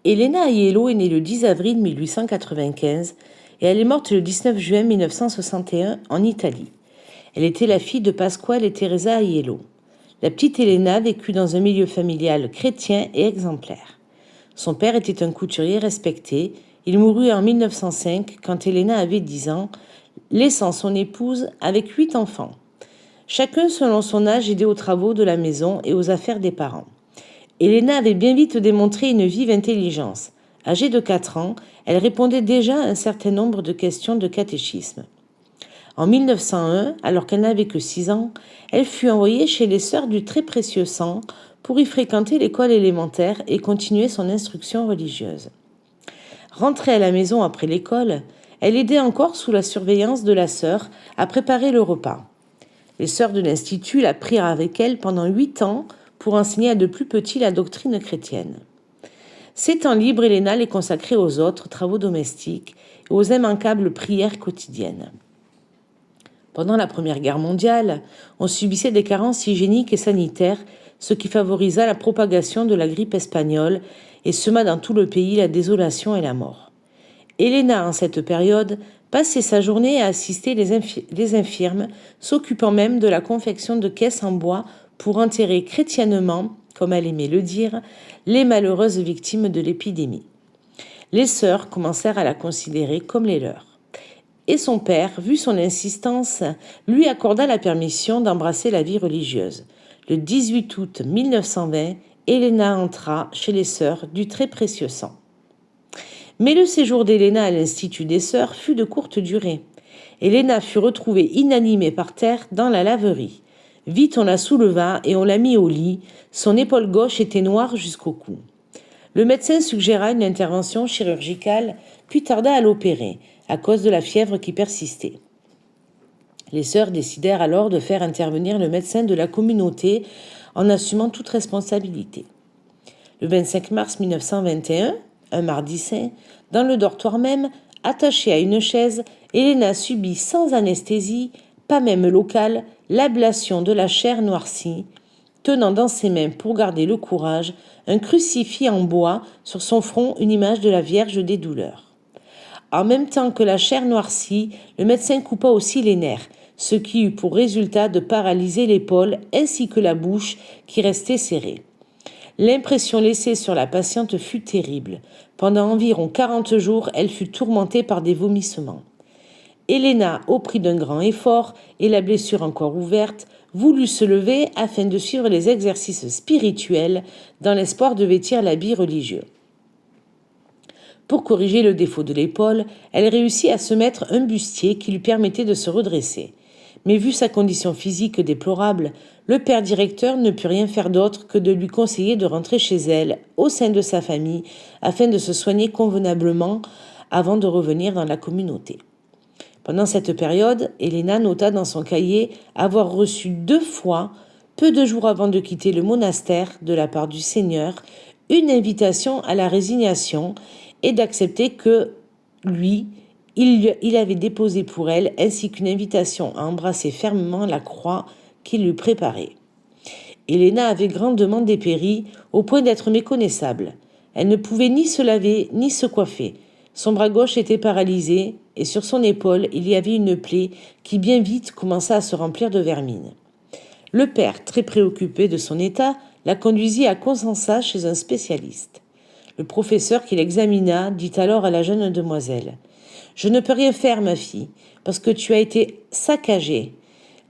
Elena Aiello est née le 10 avril 1895 et elle est morte le 19 juin 1961 en Italie. Elle était la fille de Pasquale et Teresa Aiello. La petite Elena vécut dans un milieu familial chrétien et exemplaire. Son père était un couturier respecté. Il mourut en 1905 quand Elena avait 10 ans, laissant son épouse avec 8 enfants. Chacun selon son âge aidait aux travaux de la maison et aux affaires des parents. Elena avait bien vite démontré une vive intelligence. Âgée de 4 ans, elle répondait déjà à un certain nombre de questions de catéchisme. En 1901, alors qu'elle n'avait que 6 ans, elle fut envoyée chez les Sœurs du Très Précieux Sang pour y fréquenter l'école élémentaire et continuer son instruction religieuse. Rentrée à la maison après l'école, elle aidait encore sous la surveillance de la sœur à préparer le repas. Les sœurs de l'Institut la prirent avec elles pendant 8 ans pour enseigner à de plus petits la doctrine chrétienne. Ces temps libres, Elena les consacrait aux autres travaux domestiques et aux immanquables prières quotidiennes. Pendant la Première Guerre mondiale, on subissait des carences hygiéniques et sanitaires, ce qui favorisa la propagation de la grippe espagnole et sema dans tout le pays la désolation et la mort. Elena, en cette période, passait sa journée à assister les infirmes, s'occupant même de la confection de caisses en bois pour enterrer chrétiennement, comme elle aimait le dire, les malheureuses victimes de l'épidémie. Les sœurs commencèrent à la considérer comme les leurs. Et son père, vu son insistance, lui accorda la permission d'embrasser la vie religieuse. Le 18 août 1920, Elena entra chez les Sœurs du Très Précieux Sang. Mais le séjour d'Elena à l'Institut des Sœurs fut de courte durée. Elena fut retrouvée inanimée par terre dans la laverie. Vite on la souleva et on la mit au lit. Son épaule gauche était noire jusqu'au cou. Le médecin suggéra une intervention chirurgicale, puis tarda à l'opérer, à cause de la fièvre qui persistait. Les sœurs décidèrent alors de faire intervenir le médecin de la communauté en assumant toute responsabilité. Le 25 mars 1921, un mardi saint, dans le dortoir même, attachée à une chaise, Elena subit sans anesthésie, pas même locale, l'ablation de la chair noircie, tenant dans ses mains, pour garder le courage, un crucifix en bois, sur son front une image de la Vierge des douleurs. En même temps que la chair noircie, le médecin coupa aussi les nerfs, ce qui eut pour résultat de paralyser l'épaule ainsi que la bouche qui restait serrée. L'impression laissée sur la patiente fut terrible. Pendant environ 40 jours, elle fut tourmentée par des vomissements. Elena, au prix d'un grand effort et la blessure encore ouverte, voulut se lever afin de suivre les exercices spirituels dans l'espoir de vêtir l'habit religieux. Pour corriger le défaut de l'épaule, elle réussit à se mettre un bustier qui lui permettait de se redresser. Mais vu sa condition physique déplorable, le père directeur ne put rien faire d'autre que de lui conseiller de rentrer chez elle, au sein de sa famille, afin de se soigner convenablement avant de revenir dans la communauté. Pendant cette période, Elena nota dans son cahier avoir reçu 2 fois, peu de jours avant de quitter le monastère, de la part du Seigneur, une invitation à la résignation et d'accepter que lui, il avait déposé pour elle, ainsi qu'une invitation à embrasser fermement la croix qu'il lui préparait. Elena avait grandement dépéri, au point d'être méconnaissable. Elle ne pouvait ni se laver, ni se coiffer. Son bras gauche était paralysé, et sur son épaule, il y avait une plaie qui bien vite commença à se remplir de vermine. Le père, très préoccupé de son état, la conduisit à Consensa chez un spécialiste. Le professeur qui l'examina dit alors à la jeune demoiselle : « Je ne peux rien faire, ma fille, parce que tu as été saccagée.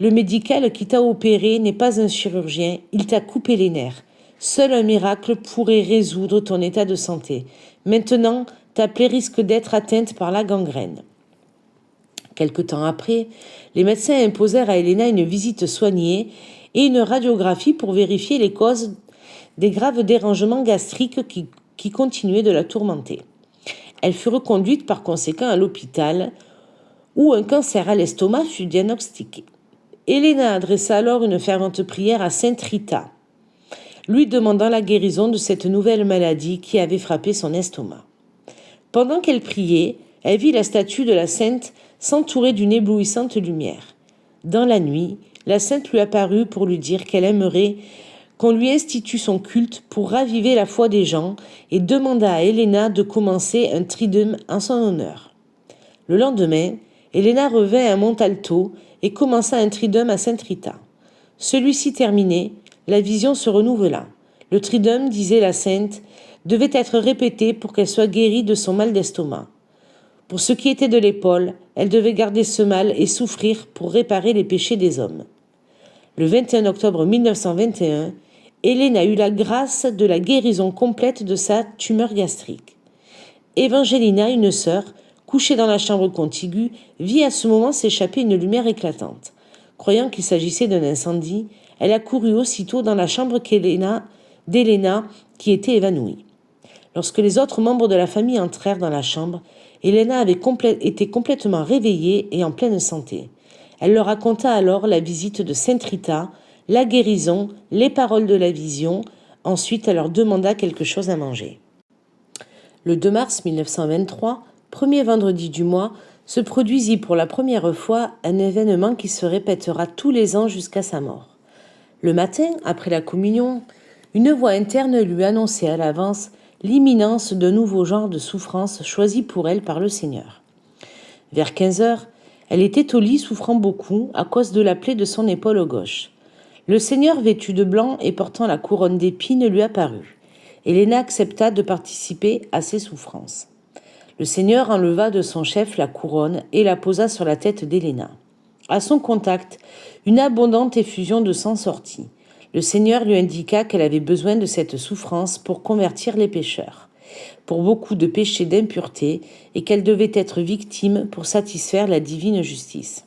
Le médical qui t'a opéré n'est pas un chirurgien, il t'a coupé les nerfs. Seul un miracle pourrait résoudre ton état de santé. Maintenant, ta plaie risque d'être atteinte par la gangrène. » Quelque temps après, les médecins imposèrent à Elena une visite soignée et une radiographie pour vérifier les causes des graves dérangements gastriques qui continuaient de la tourmenter. Elle fut reconduite par conséquent à l'hôpital où un cancer à l'estomac fut diagnostiqué. Elena adressa alors une fervente prière à Sainte Rita, lui demandant la guérison de cette nouvelle maladie qui avait frappé son estomac. Pendant qu'elle priait, elle vit la statue de la sainte s'entourer d'une éblouissante lumière. Dans la nuit, la sainte lui apparut pour lui dire qu'elle aimerait qu'on lui institue son culte pour raviver la foi des gens et demanda à Helena de commencer un triduum en son honneur. Le lendemain, Helena revint à Montalto et commença un triduum à Sainte Rita. Celui-ci terminé, la vision se renouvela. Le triduum, disait la sainte, devait être répété pour qu'elle soit guérie de son mal d'estomac. Pour ce qui était de l'épaule, elle devait garder ce mal et souffrir pour réparer les péchés des hommes. Le 21 octobre 1921, Helena eut la grâce de la guérison complète de sa tumeur gastrique. Evangelina, une sœur, couchée dans la chambre contiguë, vit à ce moment s'échapper une lumière éclatante. Croyant qu'il s'agissait d'un incendie, elle accourut aussitôt dans la chambre d'Helena qui était évanouie. Lorsque les autres membres de la famille entrèrent dans la chambre, Helena avait été complètement réveillée et en pleine santé. Elle leur raconta alors la visite de Sainte Rita, la guérison, les paroles de la vision. Ensuite, elle leur demanda quelque chose à manger. Le 2 mars 1923, premier vendredi du mois, se produisit pour la première fois un événement qui se répétera tous les ans jusqu'à sa mort. Le matin, après la communion, une voix interne lui annonçait à l'avance l'imminence d'un nouveau genre de souffrance choisi pour elle par le Seigneur. Vers 15 heures, elle était au lit souffrant beaucoup à cause de la plaie de son épaule gauche. Le Seigneur, vêtu de blanc et portant la couronne d'épines, lui apparut. Helena accepta de participer à ses souffrances. Le Seigneur enleva de son chef la couronne et la posa sur la tête d'Helena. À son contact, une abondante effusion de sang sortit. Le Seigneur lui indiqua qu'elle avait besoin de cette souffrance pour convertir les pécheurs, pour beaucoup de péchés d'impureté, et qu'elle devait être victime pour satisfaire la divine justice.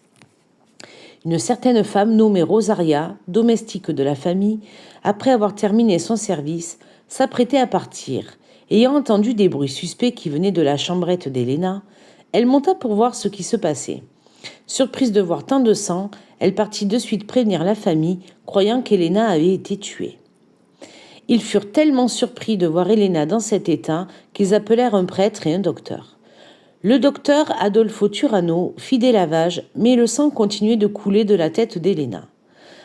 Une certaine femme nommée Rosaria, domestique de la famille, après avoir terminé son service, s'apprêtait à partir. Ayant entendu des bruits suspects qui venaient de la chambrette d'Helena, elle monta pour voir ce qui se passait. Surprise de voir tant de sang, elle partit de suite prévenir la famille, croyant qu'Helena avait été tuée. Ils furent tellement surpris de voir Helena dans cet état qu'ils appelèrent un prêtre et un docteur. Le docteur Adolfo Turano fit des lavages, mais le sang continuait de couler de la tête d'Helena.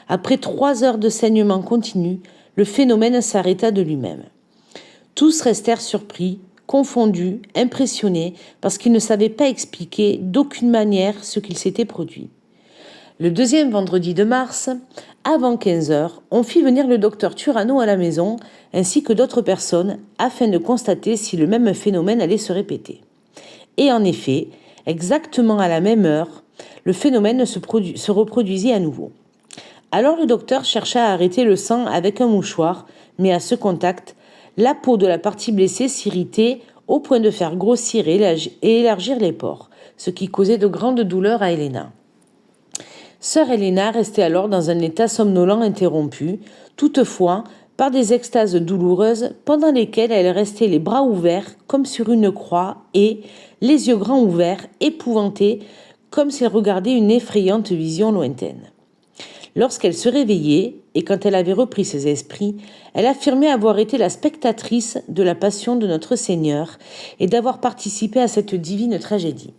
Après 3 heures de saignement continu, le phénomène s'arrêta de lui-même. Tous restèrent surpris, confondus, impressionnés, parce qu'ils ne savaient pas expliquer d'aucune manière ce qu'il s'était produit. Le deuxième vendredi de mars, avant 15 heures, on fit venir le docteur Turano à la maison, ainsi que d'autres personnes, afin de constater si le même phénomène allait se répéter. Et en effet, exactement à la même heure, le phénomène se reproduisit à nouveau. Alors le docteur chercha à arrêter le sang avec un mouchoir, mais à ce contact, la peau de la partie blessée s'irritait au point de faire grossir et élargir les pores, ce qui causait de grandes douleurs à Helena. Sœur Helena restait alors dans un état somnolent interrompu, toutefois par des extases douloureuses pendant lesquelles elle restait les bras ouverts comme sur une croix et, les yeux grands ouverts, épouvantée, comme si elle regardait une effrayante vision lointaine. Lorsqu'elle se réveillait, et quand elle avait repris ses esprits, elle affirmait avoir été la spectatrice de la passion de notre Seigneur et d'avoir participé à cette divine tragédie.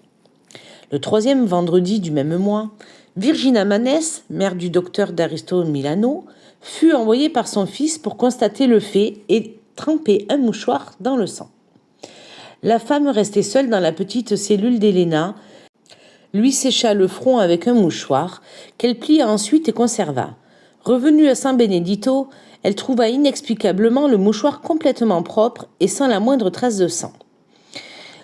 Le 3e vendredi du même mois, Virginia Manès, mère du docteur d'Aristo Milano, fut envoyée par son fils pour constater le fait et tremper un mouchoir dans le sang. La femme restait seule dans la petite cellule d'Helena, lui sécha le front avec un mouchoir qu'elle plia ensuite et conserva. Revenue à San Benedito, elle trouva inexplicablement le mouchoir complètement propre et sans la moindre trace de sang.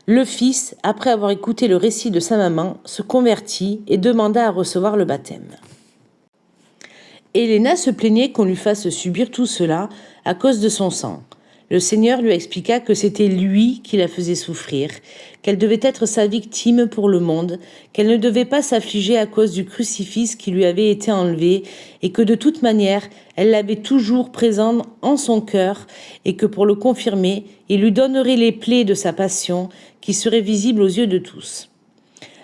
Le fils, après avoir écouté le récit de sa maman, se convertit et demanda à recevoir le baptême. Helena se plaignait qu'on lui fasse subir tout cela à cause de son sang. Le Seigneur lui expliqua que c'était lui qui la faisait souffrir, qu'elle devait être sa victime pour le monde, qu'elle ne devait pas s'affliger à cause du crucifix qui lui avait été enlevé et que de toute manière, elle l'avait toujours présent en son cœur et que pour le confirmer, il lui donnerait les plaies de sa passion qui seraient visibles aux yeux de tous.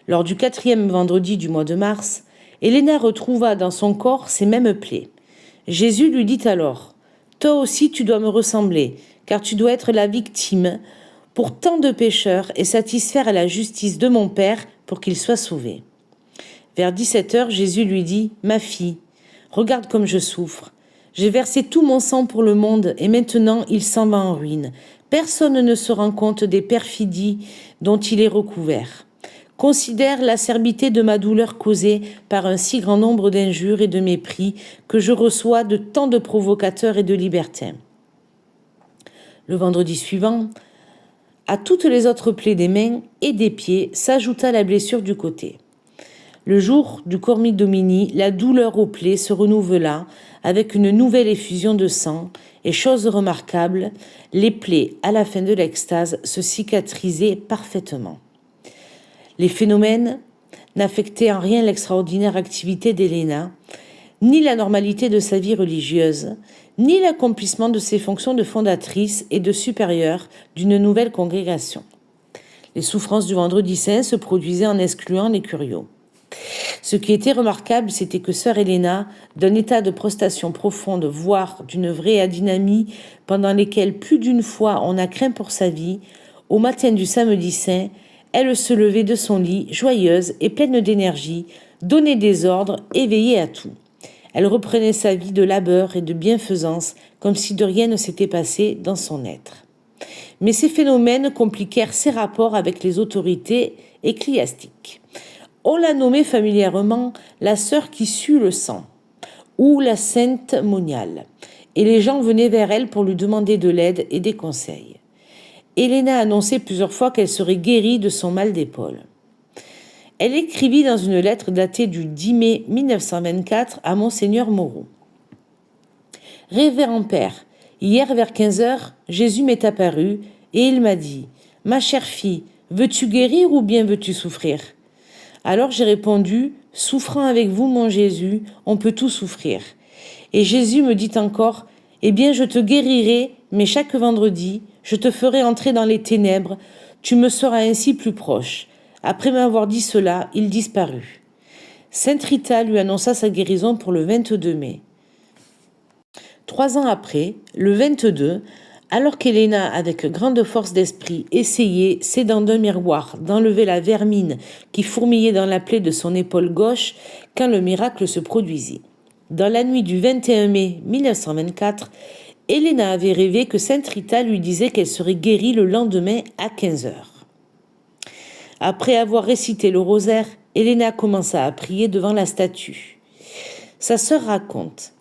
Lors du 4e vendredi du mois de mars, Helena retrouva dans son corps ces mêmes plaies. Jésus lui dit alors « Toi aussi tu dois me ressembler, car tu dois être la victime pour tant de pécheurs et satisfaire à la justice de mon Père pour qu'il soit sauvé. » Vers 17 heures, Jésus lui dit « Ma fille, regarde comme je souffre. J'ai versé tout mon sang pour le monde et maintenant il s'en va en ruine. Personne ne se rend compte des perfidies dont il est recouvert. Considère l'acerbité de ma douleur causée par un si grand nombre d'injures et de mépris que je reçois de tant de provocateurs et de libertins. Le vendredi suivant, à toutes les autres plaies des mains et des pieds s'ajouta la blessure du côté. Le jour du Cormi Domini, la douleur aux plaies se renouvela avec une nouvelle effusion de sang et, chose remarquable, les plaies, à la fin de l'extase, se cicatrisaient parfaitement. Les phénomènes n'affectaient en rien l'extraordinaire activité d'Héléna, ni la normalité de sa vie religieuse, ni l'accomplissement de ses fonctions de fondatrice et de supérieure d'une nouvelle congrégation. Les souffrances du vendredi saint se produisaient en excluant les curieux. Ce qui était remarquable, c'était que sœur Héléna, d'un état de prostration profonde, voire d'une vraie adynamie, pendant lesquelles plus d'une fois on a craint pour sa vie, au matin du samedi saint, elle se levait de son lit, joyeuse et pleine d'énergie, donnait des ordres et veillait à tout. Elle reprenait sa vie de labeur et de bienfaisance, comme si de rien ne s'était passé dans son être. Mais ces phénomènes compliquèrent ses rapports avec les autorités ecclésiastiques. On l'a nommée familièrement la sœur qui sue le sang, ou la sainte moniale, et les gens venaient vers elle pour lui demander de l'aide et des conseils. Héléna a annoncé plusieurs fois qu'elle serait guérie de son mal d'épaule. Elle écrivit dans une lettre datée du 10 mai 1924 à Monseigneur Moreau. « Révérend Père, hier vers 15h, Jésus m'est apparu et il m'a dit « Ma chère fille, veux-tu guérir ou bien veux-tu souffrir ?» Alors j'ai répondu « Souffrant avec vous, mon Jésus, on peut tout souffrir. » Et Jésus me dit encore « Eh bien, je te guérirai, mais chaque vendredi, je te ferai entrer dans les ténèbres, tu me seras ainsi plus proche. » Après m'avoir dit cela, il disparut. Sainte Rita lui annonça sa guérison pour le 22 mai. 3 ans après, le 22, alors qu'Héléna, avec grande force d'esprit, essayait, s'aidant d'un miroir, d'enlever la vermine qui fourmillait dans la plaie de son épaule gauche, quand le miracle se produisit. Dans la nuit du 21 mai 1924, Héléna avait rêvé que Sainte Rita lui disait qu'elle serait guérie le lendemain à 15h. Après avoir récité le rosaire, Héléna commença à prier devant la statue. Sa sœur raconte.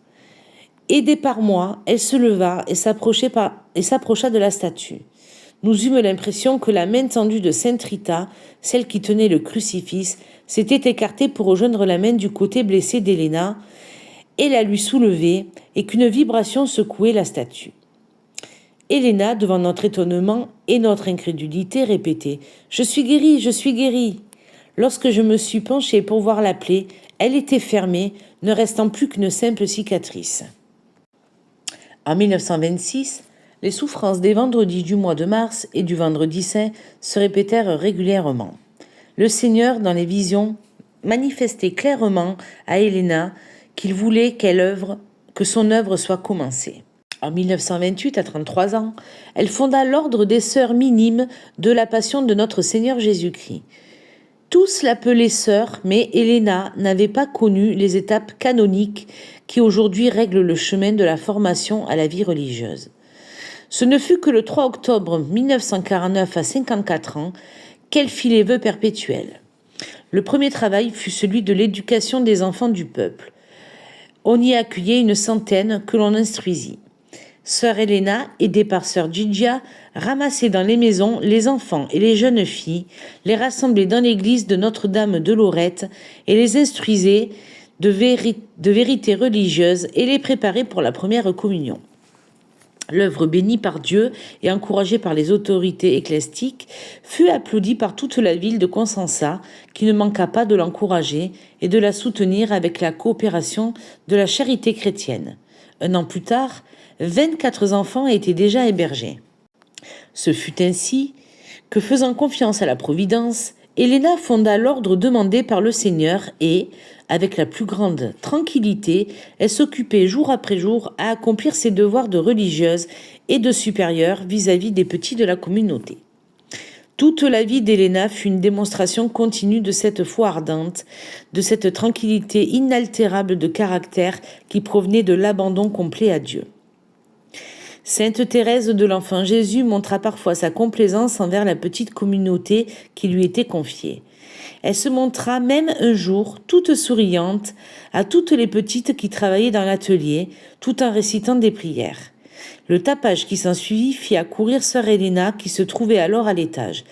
Aidée par moi, elle se leva et s'approcha de la statue. Nous eûmes l'impression que la main tendue de Sainte Rita, celle qui tenait le crucifix, s'était écartée pour rejoindre la main du côté blessé d'Héléna et la lui soulever, et qu'une vibration secouait la statue. Héléna, devant notre étonnement et notre incrédulité, répétait « Je suis guérie, je suis guérie !» Lorsque je me suis penchée pour voir la plaie, elle était fermée, ne restant plus qu'une simple cicatrice. En 1926, les souffrances des vendredis du mois de mars et du vendredi saint se répétèrent régulièrement. Le Seigneur, dans les visions, manifestait clairement à Héléna qu'il voulait que son œuvre soit commencée. En 1928, à 33 ans, elle fonda l'ordre des Sœurs minimes de la Passion de notre Seigneur Jésus-Christ. Tous l'appelaient sœur, mais Héléna n'avait pas connu les étapes canoniques qui aujourd'hui règlent le chemin de la formation à la vie religieuse. Ce ne fut que le 3 octobre 1949, à 54 ans, qu'elle fit les vœux perpétuels. Le premier travail fut celui de l'éducation des enfants du peuple. On y accueillait une centaine que l'on instruisit. Sœur Héléna, aidée par sœur Gigia, ramassait dans les maisons les enfants et les jeunes filles, les rassemblait dans l'église de Notre-Dame de Lorette et les instruisait de vérités religieuses et les préparait pour la première communion. L'œuvre bénie par Dieu et encouragée par les autorités ecclésiastiques fut applaudie par toute la ville de Constanța, qui ne manqua pas de l'encourager et de la soutenir avec la coopération de la charité chrétienne. 1 an plus tard, 24 enfants étaient déjà hébergés. Ce fut ainsi que, faisant confiance à la Providence, Héléna fonda l'ordre demandé par le Seigneur et, avec la plus grande tranquillité, elle s'occupait jour après jour à accomplir ses devoirs de religieuse et de supérieure vis-à-vis des petits de la communauté. Toute la vie d'Elena fut une démonstration continue de cette foi ardente, de cette tranquillité inaltérable de caractère qui provenait de l'abandon complet à Dieu. Sainte Thérèse de l'Enfant Jésus montra parfois sa complaisance envers la petite communauté qui lui était confiée. Elle se montra même un jour, toute souriante, à toutes les petites qui travaillaient dans l'atelier, tout en récitant des prières. Le tapage qui s'ensuivit fit accourir sœur Helena qui se trouvait alors à l'étage.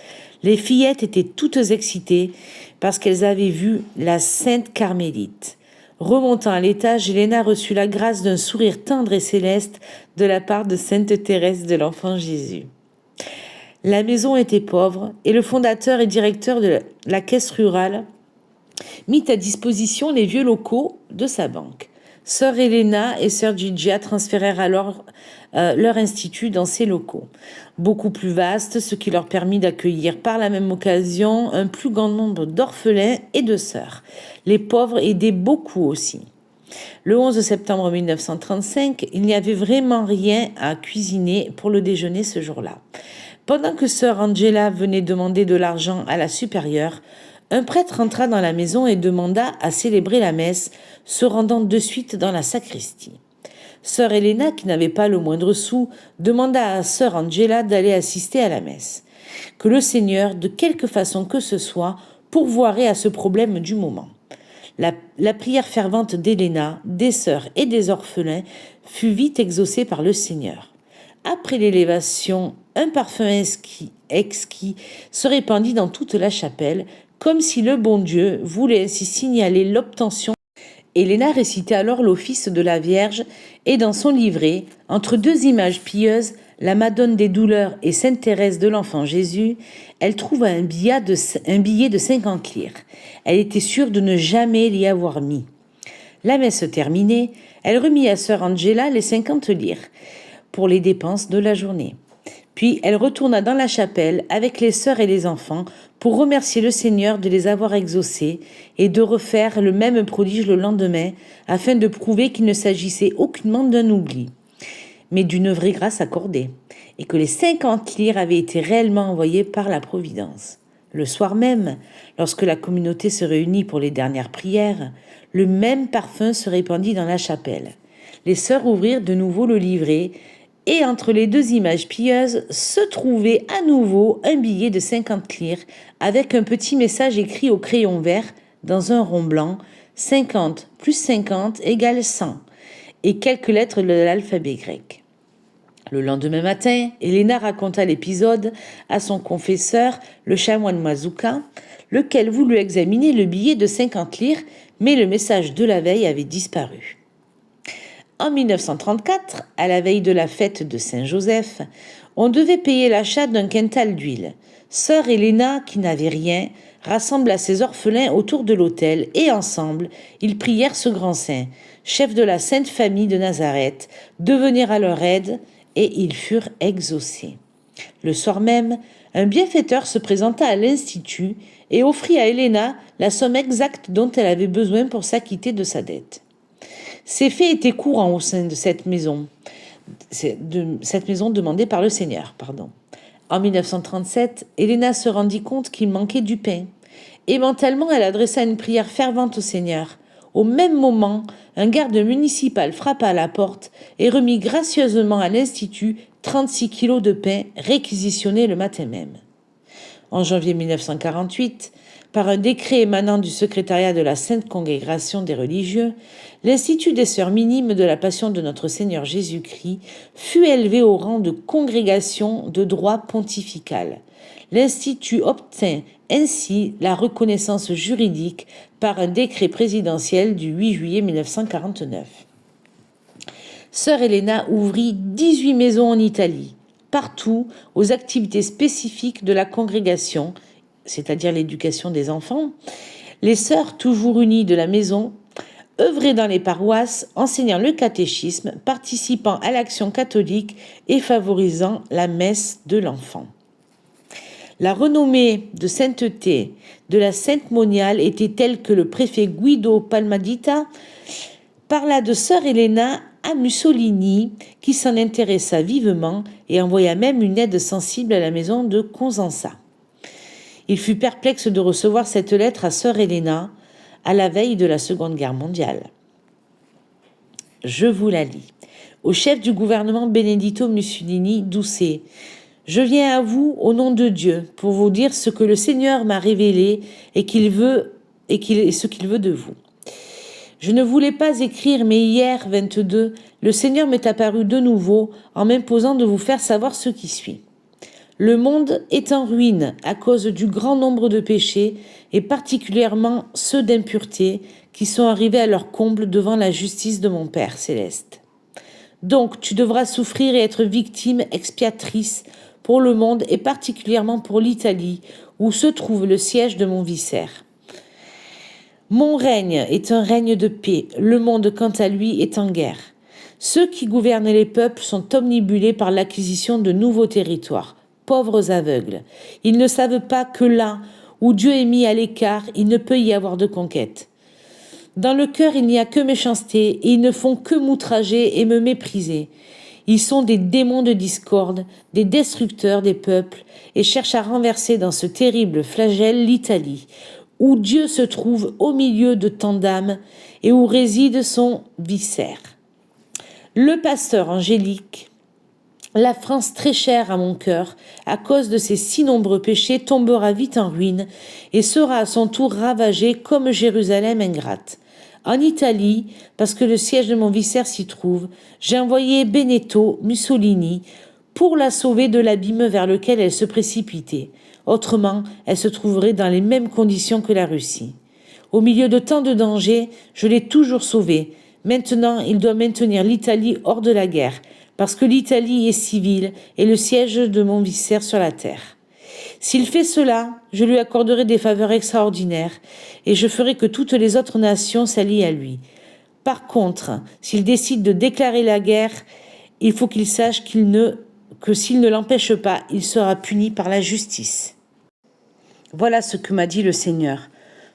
Les fillettes étaient toutes excitées parce qu'elles avaient vu la sainte carmélite. Remontant à l'étage, Helena reçut la grâce d'un sourire tendre et céleste de la part de sainte Thérèse de l'Enfant Jésus. La maison était pauvre et le fondateur et directeur de la caisse rurale mit à disposition les vieux locaux de sa banque. Sœur Helena et sœur Gigia transférèrent alors leur institut dans ces locaux, beaucoup plus vastes, ce qui leur permit d'accueillir par la même occasion un plus grand nombre d'orphelins et de sœurs. Les pauvres aidaient beaucoup aussi. Le 11 septembre 1935, il n'y avait vraiment rien à cuisiner pour le déjeuner ce jour-là. Pendant que sœur Angela venait demander de l'argent à la supérieure, un prêtre entra dans la maison et demanda à célébrer la messe, se rendant de suite dans la sacristie. Sœur Helena, qui n'avait pas le moindre sou, demanda à sœur Angela d'aller assister à la messe. Que le Seigneur, de quelque façon que ce soit, pourvoirait à ce problème du moment. La prière fervente d'Helena, des sœurs et des orphelins fut vite exaucée par le Seigneur. Après l'élévation, un parfum exquis se répandit dans toute la chapelle, comme si le bon Dieu voulait ainsi signaler l'obtention. Helena récitait alors l'office de la Vierge et dans son livret, entre deux images pieuses, la Madone des douleurs et Sainte Thérèse de l'Enfant Jésus, elle trouva un billet de 50 lire. Elle était sûre de ne jamais l'y avoir mis. La messe terminée, elle remit à sœur Angela les 50 lire pour les dépenses de la journée. Puis elle retourna dans la chapelle avec les sœurs et les enfants pour remercier le Seigneur de les avoir exaucés et de refaire le même prodige le lendemain afin de prouver qu'il ne s'agissait aucunement d'un oubli, mais d'une vraie grâce accordée, et que les 50 lires avaient été réellement envoyées par la Providence. Le soir même, lorsque la communauté se réunit pour les dernières prières, le même parfum se répandit dans la chapelle. Les sœurs ouvrirent de nouveau le livret, et entre les deux images pieuses se trouvait à nouveau un billet de 50 lire avec un petit message écrit au crayon vert dans un rond blanc, 50 plus 50 égale 100, et quelques lettres de l'alphabet grec. Le lendemain matin, Helena raconta l'épisode à son confesseur, le chanoine Mazuka, lequel voulut examiner le billet de 50 lire, mais le message de la veille avait disparu. En 1934, à la veille de la fête de Saint-Joseph, on devait payer l'achat d'un quintal d'huile. Sœur Helena, qui n'avait rien, rassembla ses orphelins autour de l'autel et ensemble, ils prièrent ce grand saint, chef de la Sainte Famille de Nazareth, de venir à leur aide et ils furent exaucés. Le soir même, un bienfaiteur se présenta à l'Institut et offrit à Helena la somme exacte dont elle avait besoin pour s'acquitter de sa dette. Ces faits étaient courants au sein de cette maison demandée par le Seigneur. En 1937, Helena se rendit compte qu'il manquait du pain. Et mentalement, elle adressa une prière fervente au Seigneur. Au même moment, un garde municipal frappa à la porte et remit gracieusement à l'Institut 36 kilos de pain réquisitionnés le matin même. En janvier 1948, par un décret émanant du secrétariat de la Sainte Congrégation des religieux, l'Institut des Sœurs minimes de la Passion de notre Seigneur Jésus-Christ fut élevé au rang de congrégation de droit pontifical. L'Institut obtint ainsi la reconnaissance juridique par un décret présidentiel du 8 juillet 1949. Sœur Helena ouvrit 18 maisons en Italie, partout aux activités spécifiques de la congrégation, c'est-à-dire l'éducation des enfants. Les sœurs, toujours unies de la maison, œuvraient dans les paroisses, enseignant le catéchisme, participant à l'action catholique et favorisant la messe de l'enfant. La renommée de sainteté de la Sainte Moniale était telle que le préfet Guido Palmadita parla de sœur Helena à Mussolini, qui s'en intéressa vivement et envoya même une aide sensible à la maison de Cosenza. Il fut perplexe de recevoir cette lettre à sœur Helena, à la veille de la Seconde Guerre mondiale. Je vous la lis. Au chef du gouvernement Benedetto Mussolini, Doucet, je viens à vous au nom de Dieu pour vous dire ce que le Seigneur m'a révélé et ce qu'il veut de vous. Je ne voulais pas écrire, mais hier, 22, le Seigneur m'est apparu de nouveau en m'imposant de vous faire savoir ce qui suit. Le monde est en ruine à cause du grand nombre de péchés et particulièrement ceux d'impureté qui sont arrivés à leur comble devant la justice de mon Père céleste. Donc tu devras souffrir et être victime expiatrice pour le monde et particulièrement pour l'Italie où se trouve le siège de mon vicaire. Mon règne est un règne de paix, le monde quant à lui est en guerre. Ceux qui gouvernent les peuples sont omnibulés par l'acquisition de nouveaux territoires. Pauvres aveugles. Ils ne savent pas que là où Dieu est mis à l'écart, il ne peut y avoir de conquête. Dans le cœur, il n'y a que méchanceté et ils ne font que m'outrager et me mépriser. Ils sont des démons de discorde, des destructeurs des peuples et cherchent à renverser dans ce terrible flagelle l'Italie, où Dieu se trouve au milieu de tant d'âmes et où réside son vicaire. Le pasteur angélique, la France très chère à mon cœur, à cause de ses si nombreux péchés, tombera vite en ruine et sera à son tour ravagée comme Jérusalem ingrate. En Italie, parce que le siège de mon vicaire s'y trouve, j'ai envoyé Benedetto Mussolini pour la sauver de l'abîme vers lequel elle se précipitait. Autrement, elle se trouverait dans les mêmes conditions que la Russie. Au milieu de tant de dangers, je l'ai toujours sauvée. Maintenant, il doit maintenir l'Italie hors de la guerre, parce que l'Italie est civile et le siège de mon vicaire sur la terre. S'il fait cela, je lui accorderai des faveurs extraordinaires et je ferai que toutes les autres nations s'allient à lui. Par contre, s'il décide de déclarer la guerre, il faut qu'il sache que s'il ne l'empêche pas, il sera puni par la justice. Voilà ce que m'a dit le Seigneur.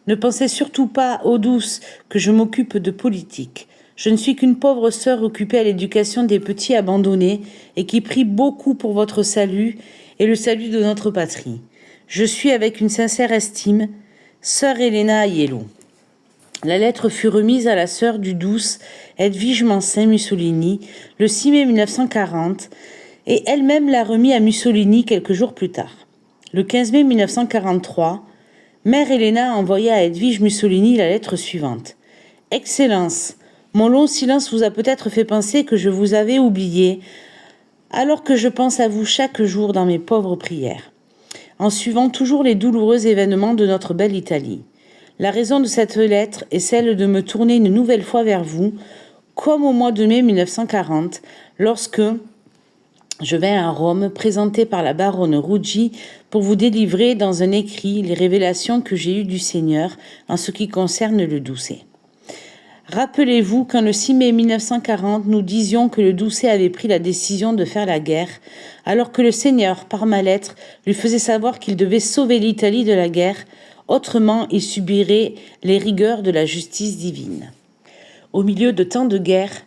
Ne pensez surtout pas, ô douce, que je m'occupe de politique. Je ne suis qu'une pauvre sœur occupée à l'éducation des petits abandonnés et qui prie beaucoup pour votre salut et le salut de notre patrie. Je suis avec une sincère estime, sœur Helena Aiello. La lettre fut remise à la sœur du douce Edwige Mansin Mussolini le 6 mai 1940 et elle-même l'a remis à Mussolini quelques jours plus tard. Le 15 mai 1943, Mère Helena envoya à Edwige Mussolini la lettre suivante. « Excellence, mon long silence vous a peut-être fait penser que je vous avais oublié, alors que je pense à vous chaque jour dans mes pauvres prières, en suivant toujours les douloureux événements de notre belle Italie. La raison de cette lettre est celle de me tourner une nouvelle fois vers vous, comme au mois de mai 1940, lorsque je vins à Rome, présenté par la baronne Ruggi, pour vous délivrer dans un écrit les révélations que j'ai eues du Seigneur en ce qui concerne le Doucet. Rappelez-vous qu'en le 6 mai 1940, nous disions que le Doucet avait pris la décision de faire la guerre, alors que le Seigneur, par ma lettre, lui faisait savoir qu'il devait sauver l'Italie de la guerre, autrement il subirait les rigueurs de la justice divine. Au milieu de tant de guerres,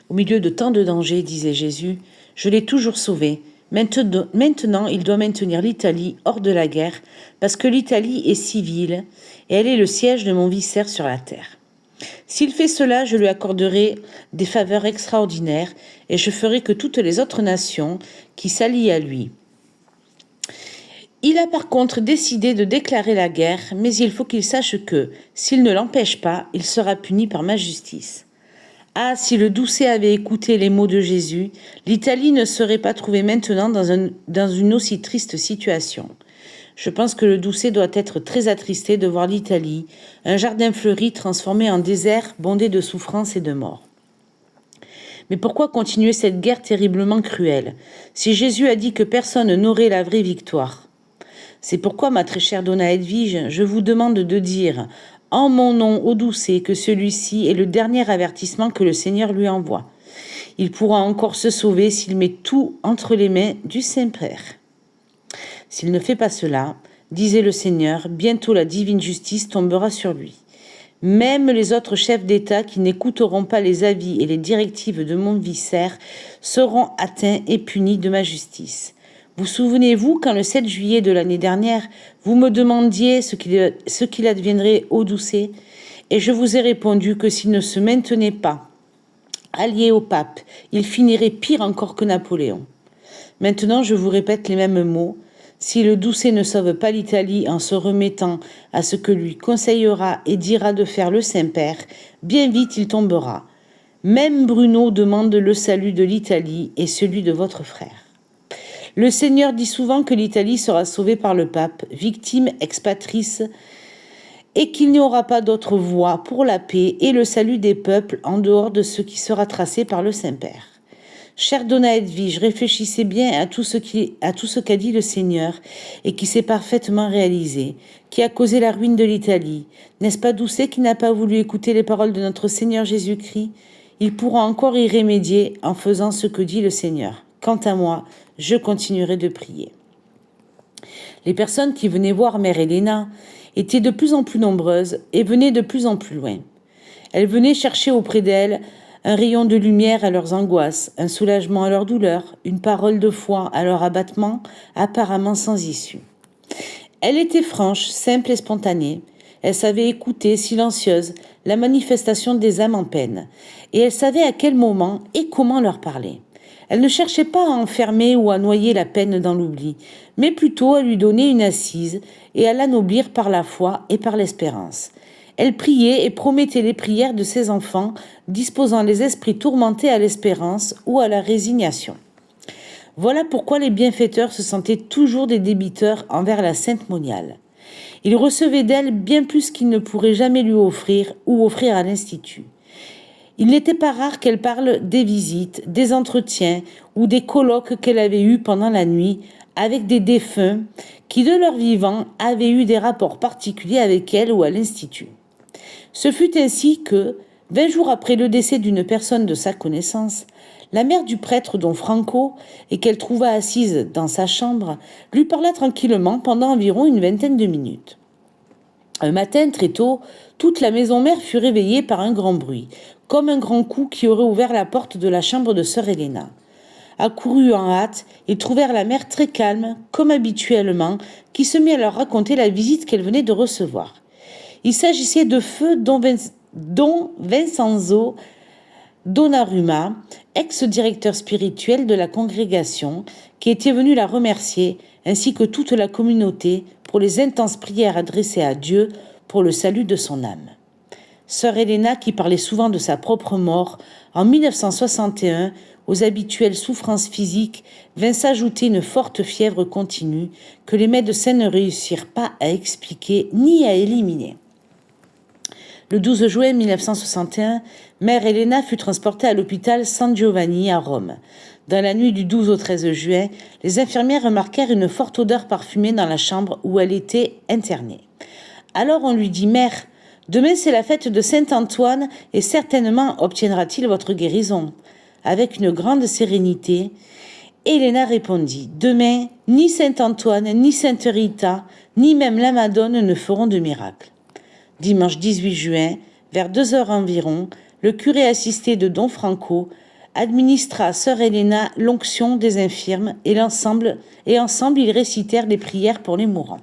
au milieu de tant de dangers, disait Jésus, je l'ai toujours sauvé. Maintenant, il doit maintenir l'Italie hors de la guerre, parce que l'Italie est civile et elle est le siège de mon vicaire sur la terre. S'il fait cela, je lui accorderai des faveurs extraordinaires et je ferai que toutes les autres nations qui s'allient à lui. Il a par contre décidé de déclarer la guerre, mais il faut qu'il sache que, s'il ne l'empêche pas, il sera puni par ma justice. Ah, si le Doucet avait écouté les mots de Jésus, l'Italie ne serait pas trouvée maintenant dans une aussi triste situation. Je pense que le Doucet doit être très attristé de voir l'Italie, un jardin fleuri transformé en désert bondé de souffrance et de mort. Mais pourquoi continuer cette guerre terriblement cruelle, si Jésus a dit que personne n'aurait la vraie victoire? C'est pourquoi, ma très chère Donna Edwige, je vous demande de dire en mon nom au Doucet que celui-ci est le dernier avertissement que le Seigneur lui envoie. Il pourra encore se sauver s'il met tout entre les mains du Saint-Père. S'il ne fait pas cela, disait le Seigneur, bientôt la divine justice tombera sur lui. Même les autres chefs d'État qui n'écouteront pas les avis et les directives de mon vicaire seront atteints et punis de ma justice. Vous souvenez-vous quand le 7 juillet de l'année dernière, vous me demandiez ce qu'il adviendrait au Doucet, et je vous ai répondu que s'il ne se maintenait pas allié au pape, il finirait pire encore que Napoléon. Maintenant, je vous répète les mêmes mots. Si le Doucet ne sauve pas l'Italie en se remettant à ce que lui conseillera et dira de faire le Saint-Père, bien vite il tombera. Même Bruno demande le salut de l'Italie et celui de votre frère. Le Seigneur dit souvent que l'Italie sera sauvée par le pape, victime expatrice, et qu'il n'y aura pas d'autre voie pour la paix et le salut des peuples en dehors de ce qui sera tracé par le Saint-Père. Chère Donna Edwige, réfléchissez bien à tout ce qu'a dit le Seigneur et qui s'est parfaitement réalisé, qui a causé la ruine de l'Italie. N'est-ce pas Doucet qui n'a pas voulu écouter les paroles de notre Seigneur Jésus-Christ? Il pourra encore y remédier en faisant ce que dit le Seigneur. Quant à moi, je continuerai de prier. Les personnes qui venaient voir Mère Helena étaient de plus en plus nombreuses et venaient de plus en plus loin. Elles venaient chercher auprès d'elles un rayon de lumière à leurs angoisses, un soulagement à leurs douleurs, une parole de foi à leur abattement, apparemment sans issue. Elle était franche, simple et spontanée. Elle savait écouter, silencieuse, la manifestation des âmes en peine, et elle savait à quel moment et comment leur parler. Elle ne cherchait pas à enfermer ou à noyer la peine dans l'oubli, mais plutôt à lui donner une assise et à l'anoblir par la foi et par l'espérance. Elle priait et promettait les prières de ses enfants, disposant les esprits tourmentés à l'espérance ou à la résignation. Voilà pourquoi les bienfaiteurs se sentaient toujours des débiteurs envers la Sainte Moniale. Ils recevaient d'elle bien plus qu'ils ne pourraient jamais lui offrir ou offrir à l'Institut. Il n'était pas rare qu'elle parle des visites, des entretiens ou des colloques qu'elle avait eus pendant la nuit avec des défunts qui, de leur vivant, avaient eu des rapports particuliers avec elle ou à l'Institut. Ce fut ainsi que, 20 jours après le décès d'une personne de sa connaissance, la mère du prêtre Don Franco, et qu'elle trouva assise dans sa chambre, lui parla tranquillement pendant environ une vingtaine de minutes. Un matin, très tôt, toute la maison mère fut réveillée par un grand bruit, comme un grand coup qui aurait ouvert la porte de la chambre de sœur Helena. Accourus en hâte, ils trouvèrent la mère très calme, comme habituellement, qui se mit à leur raconter la visite qu'elle venait de recevoir. Il s'agissait de feu Don Vincenzo Donnarumma, ex-directeur spirituel de la congrégation, qui était venu la remercier, ainsi que toute la communauté, pour les intenses prières adressées à Dieu pour le salut de son âme. Sœur Helena, qui parlait souvent de sa propre mort, en 1961, aux habituelles souffrances physiques, vint s'ajouter une forte fièvre continue que les médecins ne réussirent pas à expliquer ni à éliminer. Le 12 juin 1961, Mère Helena fut transportée à l'hôpital San Giovanni à Rome. Dans la nuit du 12 au 13 juin, les infirmières remarquèrent une forte odeur parfumée dans la chambre où elle était internée. Alors on lui dit « Mère, demain c'est la fête de Saint-Antoine et certainement obtiendra-t-il votre guérison ?» Avec une grande sérénité, Helena répondit « Demain, ni Saint-Antoine, ni Sainte Rita, ni même la Madone ne feront de miracle. » Dimanche 18 juin, vers 2 heures environ, le curé assisté de Don Franco administra à sœur Helena l'onction des infirmes et ensemble ils récitèrent les prières pour les mourants.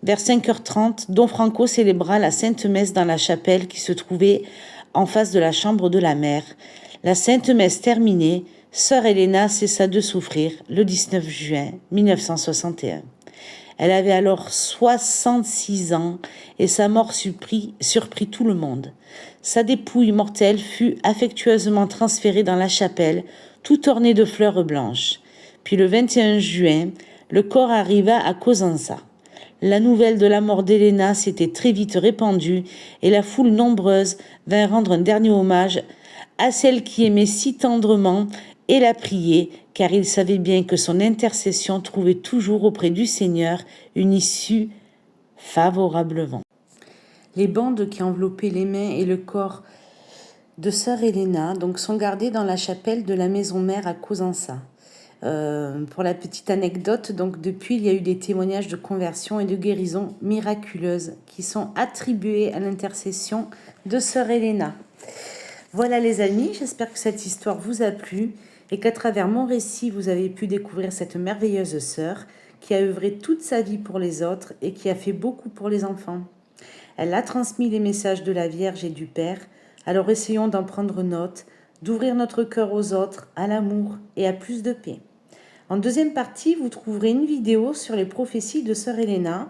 Vers 5h30, Don Franco célébra la Sainte Messe dans la chapelle qui se trouvait en face de la chambre de la mère. La Sainte Messe terminée, sœur Helena cessa de souffrir le 19 juin 1961. Elle avait alors 66 ans et sa mort surprit tout le monde. Sa dépouille mortelle fut affectueusement transférée dans la chapelle, tout ornée de fleurs blanches. Puis le 21 juin, le corps arriva à Cosenza. La nouvelle de la mort d'Helena s'était très vite répandue et la foule nombreuse vint rendre un dernier hommage à celle qui aimait si tendrement et la prier, car il savait bien que son intercession trouvait toujours auprès du Seigneur une issue favorablement. Les bandes qui enveloppaient les mains et le corps de sœur Helena sont gardées dans la chapelle de la maison mère à Cosenza. Pour la petite anecdote, depuis, il y a eu des témoignages de conversion et de guérison miraculeuses qui sont attribués à l'intercession de sœur Helena. Voilà les amis, j'espère que cette histoire vous a plu. et qu'à travers mon récit, vous avez pu découvrir cette merveilleuse sœur qui a œuvré toute sa vie pour les autres et qui a fait beaucoup pour les enfants. Elle a transmis les messages de la Vierge et du Père, alors essayons d'en prendre note, d'ouvrir notre cœur aux autres, à l'amour et à plus de paix. En deuxième partie, vous trouverez une vidéo sur les prophéties de Sœur Helena.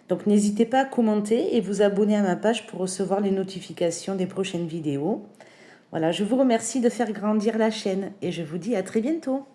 Donc n'hésitez pas à commenter et vous abonner à ma page pour recevoir les notifications des prochaines vidéos. Voilà, je vous remercie de faire grandir la chaîne et je vous dis à très bientôt.